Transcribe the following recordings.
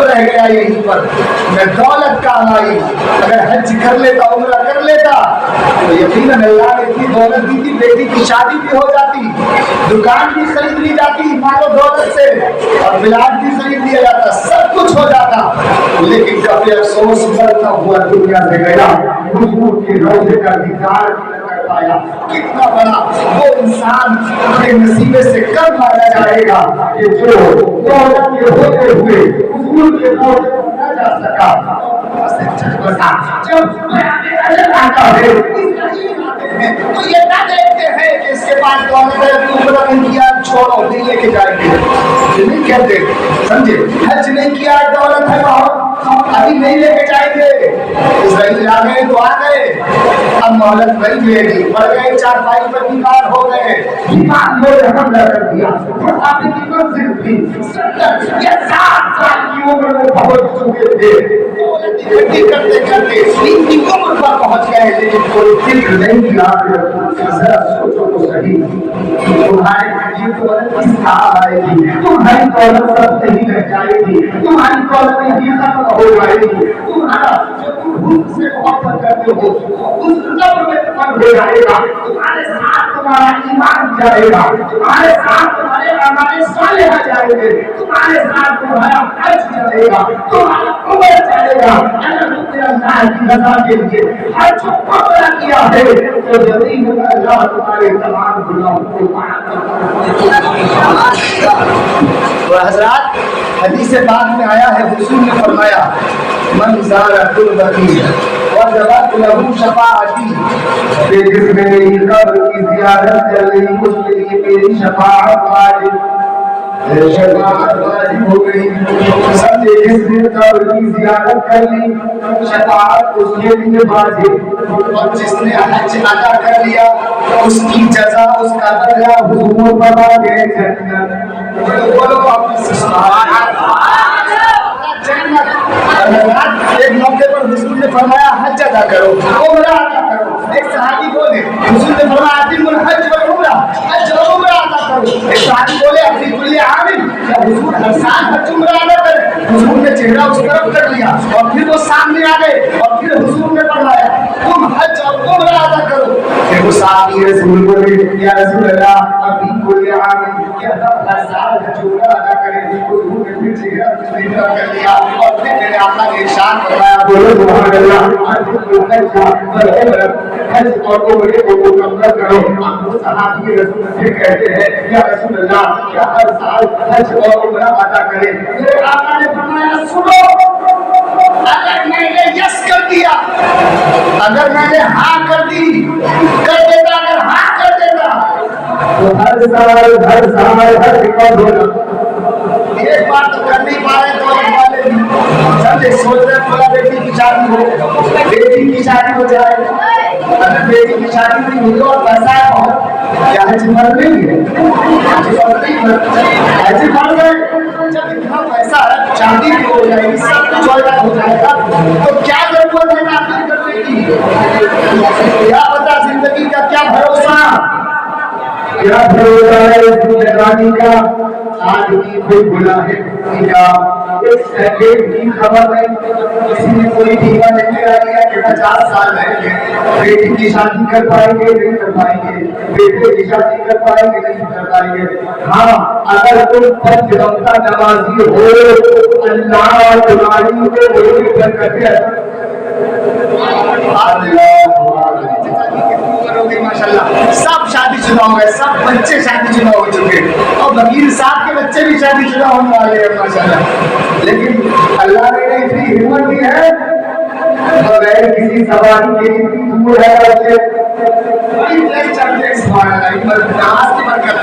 رہ گیا یہیں پر، میں دولت کا آئی، اگر حج کر لیتا عمرہ کر لیتا تو یقیناً اللہ نے اتنی دولت دی تھی، بیٹی کی شادی بھی ہو جاتی، دکان بھی خرید لی جاتی مال و دولت سے، اور پلاٹ بھی خرید لیا جاتا، سب کچھ ہو جاتا، لیکن کبھی افسوس کرتا ہوا دنیا سے گیا، حضور کے روضے کا دیدار پایا۔ کتنا بڑا وہ انسان اپنے نصیبے سے کم مانا جائے گا کہ جو دولت کے ہوتے ہوئے حضور کے روضے پر نہ جا سکا۔ جب آتا ہے تو یہ نہ دیکھتے ہیں کہ اس کے پاس دولت ہے، عمرہ نہیں کیا چھوڑو نہیں لے کے جائیں گے، یہ نہیں کہتے، سمجھے؟ حج نہیں کیا دولت ہے بہت ابھی نہیں لے کے جائیں گے، اسرائیل آ گئے تو آ گئے، اب مہلت نہیں ملے گی، بڑھ گئے چار پائی پر بیمار ہو گئے، ایمان کو حملہ کر دیا، آپ کی منزل تھی 70 یا 60 سال کی عمر میں پہنچ چکے تھے، دولت اکٹھی کرتے کرتے ان کی عمر پر پہنچ گئے، لیکن کوئی فکر نہیں کیا کہ ذرا سوچو تو صحیح، تمہارے یہ دولت کس کام آئے گی، تمہاری دولت سب نہیں رہ جائے گی، تمہاری دولت نہیں ختم ہو جائے گی، تمہارا جو تم حسن سے محبت کرتے ہو اس قبر میں تمہیں ہو جائے گا، تمہارے ساتھ تمہارا ایمان جائے گا، تمہارے ساتھ تمہارے اعمال صالحہ جائیں گے، تمہارے ساتھ تمہارا حج جائے گا، تمہارا عمر جائے گا، اگر تم نے اللہ کی رضا کے لیے حج و عمرہ کیا ہے تو یقین اللہ تمہارے تمام گناہوں کو معاف کرے گا۔ حضرات حدیث پاک میں آیا ہے، حضور نے فرمایا من زار تربتی وجبت له شفاعتی، کہ جس نے میری قبر کی زیارت کر لی اس کے لیے میری شفاعت واجب، شفاعت واجب ہو گئی، سمجھے؟ جس نے قبر کی زیارت کر لی شفاعت اس کے لیے واجب، اور جس نے حج ادا کر لیا اس کی جزا اس کا بدلہ حضور بنا دے جنت۔ بولو آپ سبحان اللہ، جنت۔ ایک موقع پر حضور نے فرمایا حج ادا کرو عمرہ ادا کرو، ایک صحابی بولے حضور نے فرمایا اتم الحج والعمرہ، حج و عمرہ ادا کرو، ایک صحابی بولے فی کل عام، کیا حضور ہر سال حج عمرہ ادا کرے؟ حضور نے چہرہ اس طرف کر لیا اور پھر وہ سامنے آ گئے اور پھر حضور نے فرمایا تم حج اور عمرہ ادا کرو۔ پھر وہ صحابی رسول بولے یا رسول اللہ ابھی کل عام، کیا ہم ہر سال حج عمرہ ادا کریں؟ حضور نے پھر چہرہ اس طرف کر لیا اور پھر میرے آقا نے ارشاد فرمایا بولو سبحان اللہ، حج اور عمرے کو مکمل کرو۔ وہ صحابی رسول سے کہتے ہیں یا رسول اللہ کیا ہر سال حج اور عمرہ ادا کریں؟ میرے آقا نے فرمایا سنو، اگر میں نے یس کر دیا، اگر میں نے ہاں کر دی، کر دیتا، اگر ہاں کر دیتا تو ہر سال حج کا ہونا، ایک بار تو کر نہیں پا رہے تو والے سمجھے سوچ رہے بولا بیٹی کی شادی ہو، بیٹی کی شادی ہو جائے، اگر بیٹی کی شادی نہیں ہوئی اور پیسہ ہے بہت، کیا حج فرض نہیں ہے؟ حج فرض ہے، جب اتنا پیسہ ہے شادی بھی ہو جائے گی، سب کچھ ہو جائے گا، تو کیا ضرورت ہے نافذ کرنے کی؟ کیا پتا زندگی کا کیا بھروسہ، کیا بھروسہ ہے زندگانی کا؟ آج بھی کوئی بلا ہے کیا ایک سیکنڈ کی خبر نہیں، کسی نے کوئی بیمہ نہیں کرا لیا کہ 50 سال رہیں گے، بیٹی کی شادی کر پائیں گے نہیں کر پائیں گے، بیٹے کی شادی کر پائیں گے نہیں کر پائیں گے۔ ہاں اگر تم پنج وقتہ نمازی ہو اللہ تمہاری کو بڑی برکت ہے۔ ماشاءاللہ سب شادی شدہ ہو گئے، سب بچے شادی شدہ ہو چکے، اور وکیل صاحب کے بچے بھی شادی شدہ ہونے والے ہیں ماشاءاللہ۔ لیکن اللہ نے اتنی ہمت دی ہے بغیر کسی سواری کے دور ہے بچے بڑی تیز چلتے ہیں، سبحان اللہ، نماز کی برکت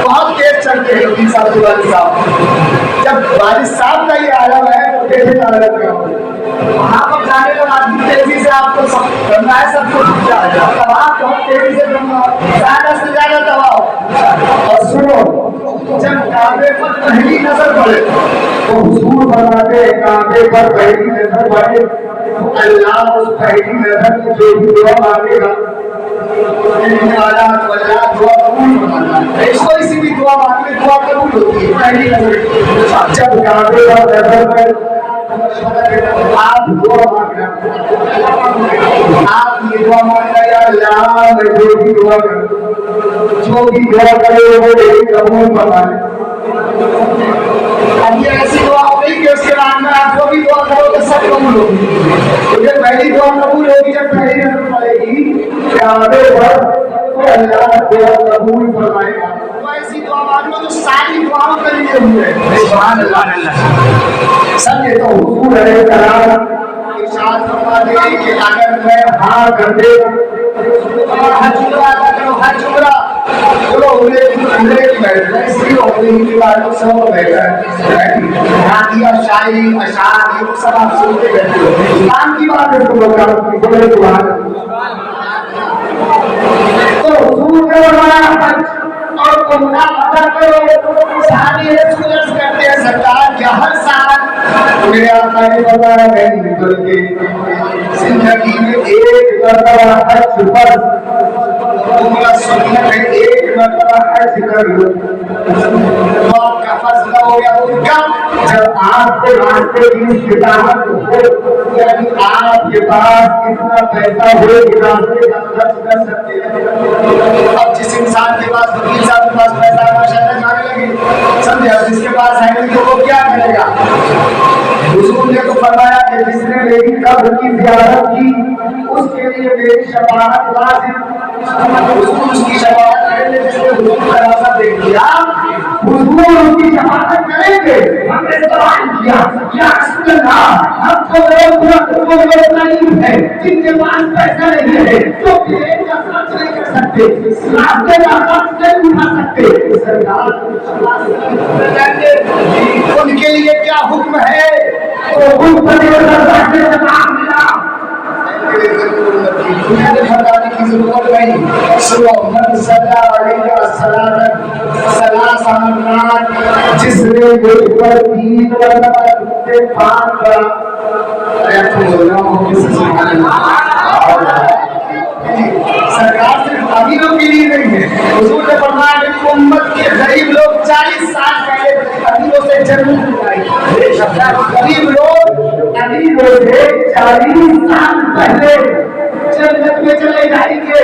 بہت تیز چلتے ہیں وکیل صاحب کے والد صاحب۔ جب والد صاحب کا یہ عالم ہے تو کیسے تعلق کا وہاں پر جانے کا آدمی تیزی سے آپ کو کرنا ہے، سب کو جائے گا، اب آپ بہت تیزی سے کرنا زیادہ سے زیادہ دباؤ۔ اور سنو، جب کعبے پر پہلی نظر پڑے تو حضور فرماتے ہیں کعبے پر پہلی نظر پڑے تو اللہ اس پہلی نظر کی جو بھی دعا مانگے گا کوئی سی بھی دعا مانگے دعا قبول ہوتی ہے. پہلی نظر جب کعبے پر نظر پر آپ دعا مانگنا, آپ یہ دعا مانگنا یا اللہ میں جو بھی دعا کروں, جو بھی دعا کرے وہ قبول فرمائے. اب یہ ایسی دعا ہو گئی کہ اس کے بعد میں آپ جو بھی دعا کرو تو سب قبول ہوگی. کیونکہ پہلی دعا قبول ہوگی جب پہلی نظر پڑے گی کعبے پر تو اللہ دعا قبول فرمائے گا. تو ایسی دعا مانگو جو ساری دعاؤں کے لیے ہوئے. سبحان اللہ. سمجھے تو حضور علیہ السلام ارشاد فرماتے ہیں کہ اگر میں ہاں کر دے حج عمرہ کرو, حج عمرہ چلو عمرے کی بیٹھ ہے, اس لیے عمرے کی بات کو سب بہتر ہے. شاعری اشعار یہ سب آپ سنتے بیٹھے ہو. ایمان کی بات ہے تو حضور نے فرمایا حج اور عمرہ ادا کرو. صحابی رسول عرض کرتے ہیں سرکار کیا ہر سال میرے آقا نے فرمایا نہیں بلکہ زندگی میں ایک مرتبہ حج فرض, عمرہ سنت ہے, ایک مرتبہ حج کر لو تو آپ کا فضل ہو گیا. کب جب آپ کے راستے کی استطاعت ہو, یعنی آپ کے پاس اتنا پیسہ ہو کہ راستے کا خرچ کر سکتے ہیں. اب جس انسان کے پاس وکیل صاحب کے پاس پیسہ ماشاءاللہ جانے لگے, سمجھے, اب جس کے پاس ہے نہیں تو وہ کیا کرے گا. حضور نے تو فرمایا کہ جس نے میری قبر کی زیارت کی اس کے لیے میری شفاعت لازم. حضور اس کی شفاعت کریں گے جس نے حضور کا راستہ دیکھ لیا, حضور ان کی شفاعت کریں گے. ہم نے سوال کیا یا رسول اللہ ہم تو لوگ غریب ہیں جن کے پاس پیسہ نہیں ہے تو پھر کا خرچ نہیں کر سکتے, راستے کا خرچ نہیں اٹھا سکتے. سرکار ان کے لیے کیا حکم ہے؟ تو حکم کرنے کا راستے سے کام ملا بتانے کی ضرورت نہیں. سورہ محمد صلی اللہ علیہ وسلم ثلاث مرات جس نے مجھ پر 3 مرتبہ اتفاق کرا. سرکار صرف امیروں کے لیے نہیں ہے. حضور نے فرمایا کہ امت کے غریب لوگ 40 سال پہلے امیروں سے جنت میں آئے. غریب لوگ امیروں سے 40 سال پہلے جنت میں چلے جائیں گے.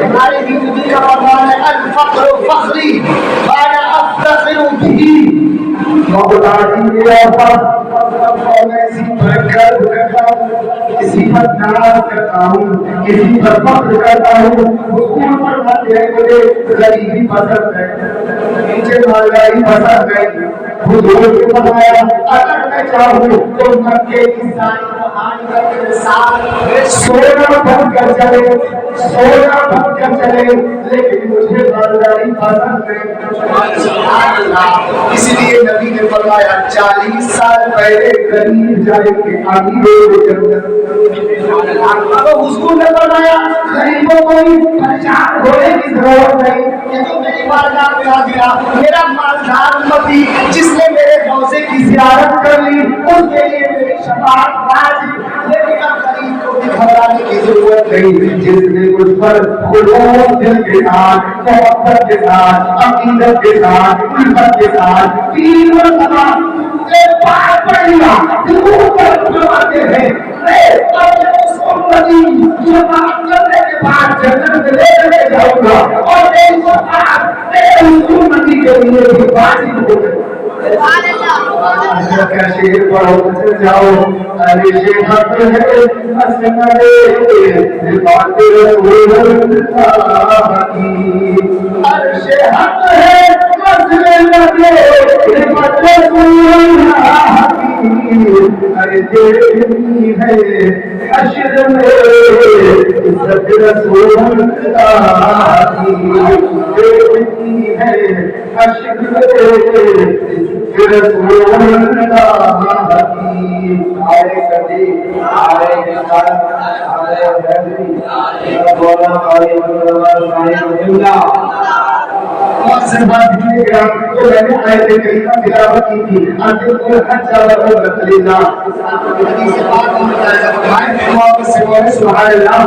ہمارے ہندو کا فرمان ہے الفقر فخری وانا افتخر به. محتاجی میرا فخر اور میں اسی پر گرو کرتا ہوں, اسی پر ناز کرتا ہوں, اسی پر فخر کرتا ہوں. حضور فرماتے ہیں مجھے غریبی پسند ہے, مجھے مالداری پسند ہے. حضور نے فرمایا اگر میں چاہوں تو مکے کی ساری پہاڑی کا ساتھ سونا بن کر چلے, سونا بن کر چلے, لیکن مجھے مالداری پسند ہے. اس لیے نبی نے فرمایا 40 سال پہلے غریب جائیں گے امیروں کو جنت. تو حضور نے فرمایا غریبوں کو پریشان ہونے کی ضرورت نہیں. یہ تو میری بارگاہ میں آ گیا, میرا مالدار امتی جس نے میرے روضے کی زیارت کر لی اس کے لیے میری شفاعت واجب. لیکن اب غریب کو بھی گھبرانے کی ضرورت نہیں. جس نے مجھ پر خلوص دل کے ساتھ, محبت کے ساتھ, عقیدت کے ساتھ, الفت کے ساتھ 3 مرتبہ پار پڑ لیا ضرور پر فرماتے ہیں شفاعت کرنے کے بعد جنت میں لے جاؤں گا اور میری شفاعت میرے حضور نبی کے لیے بھی واجب ہو گئی. کا شیر پڑھو چل جاؤ ارے شیخ ہے اسمرے بات رسول اللہ کی عرش حق ہے مسئلے لگے بات رسول اللہ کی. ارے دیکھنی ہے عشر میں عزت رسول اللہ کی, دیکھنی ہے عشر میں رسول اللہ کی. آئے کبھی آئے نکال آئے حیدری بولا آئے اللہ اور سے بات کی گرام تو میں نے آیت کریمہ تلاوت کی تھی. انتم الحج والعمرۃ للہ. حدیث پاک میں بتایا جاتا ہے سبحان اللہ.